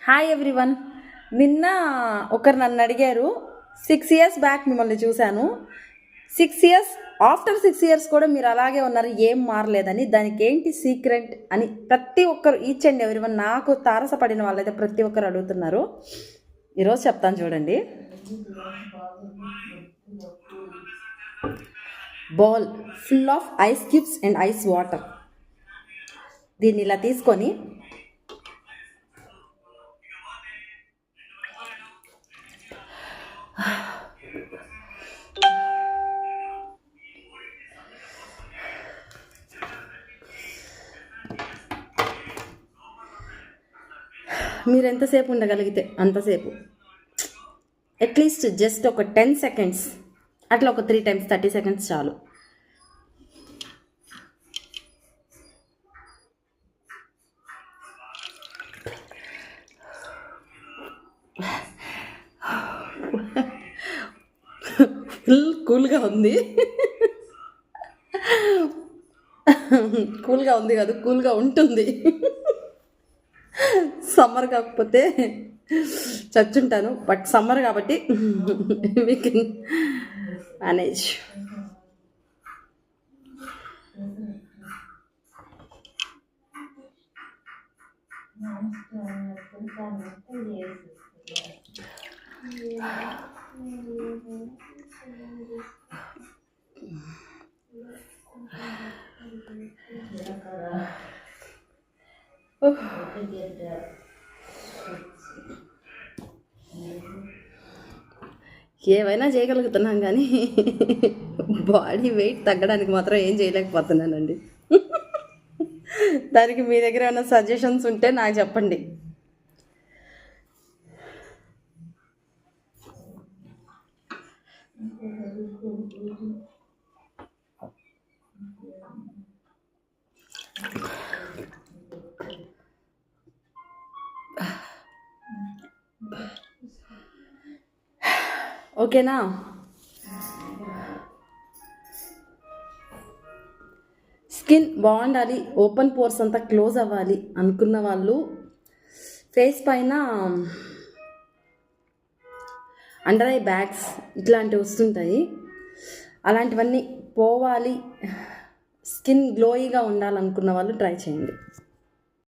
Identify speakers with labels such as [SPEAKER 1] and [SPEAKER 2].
[SPEAKER 1] Hi everyone. నిన్న ఒకరు నన్ను అడిగారు, 6 years బ్యాక్ మిమ్మల్ని చూశాను, 6 years ఆఫ్టర్ 6 years కూడా మీరు అలాగే ఉన్నారు, ఏం మారలేదని. దానికి ఏంటి సీక్రెట్ అని ప్రతి ఒక్కరు, ఈచ్ అండ్ ఎవ్రీవన్, నాకు తారసపడిన వాళ్ళైతే ప్రతి ఒక్కరు అడుగుతున్నారు. ఈరోజు చెప్తాను చూడండి. Bowl full of ice cubes and ice water. దీన్ని ఇలా తీసుకొని మీరు ఎంతసేపు ఉండగలిగితే అంతసేపు, అట్లీస్ట్ జస్ట్ ఒక 10 seconds, అట్లా ఒక 3 times 30 seconds చాలు. ఫుల్ కూల్గా ఉంది. కూల్గా ఉంది కాదు, కూల్గా ఉంటుంది. సమ్మర్ కాకపోతే చచ్చుంటాను, బట్ సమ్మర్ కాబట్టి వీ కెన్ మేనేజ్. ఏమైనా చేయగలుగుతున్నాం కానీ బాడీ వెయిట్ తగ్గడానికి మాత్రం ఏం చేయలేకపోతున్నానండి. దానికి మీ దగ్గర ఏమైనా సజెషన్స్ ఉంటే నాకు చెప్పండి. ఓకేనా? స్కిన్ బాగుండాలి, ఓపెన్ పోర్స్ అంతా క్లోజ్ అవ్వాలి అనుకున్న వాళ్ళు ఫేస్ పైన అండర్ ఐ బ్యాగ్స్ ఇట్లాంటివి వస్తుంటాయి, అలాంటివన్నీ పోవాలి, స్కిన్ గ్లోయిగా ఉండాలనుకున్న వాళ్ళు ట్రై చేయండి.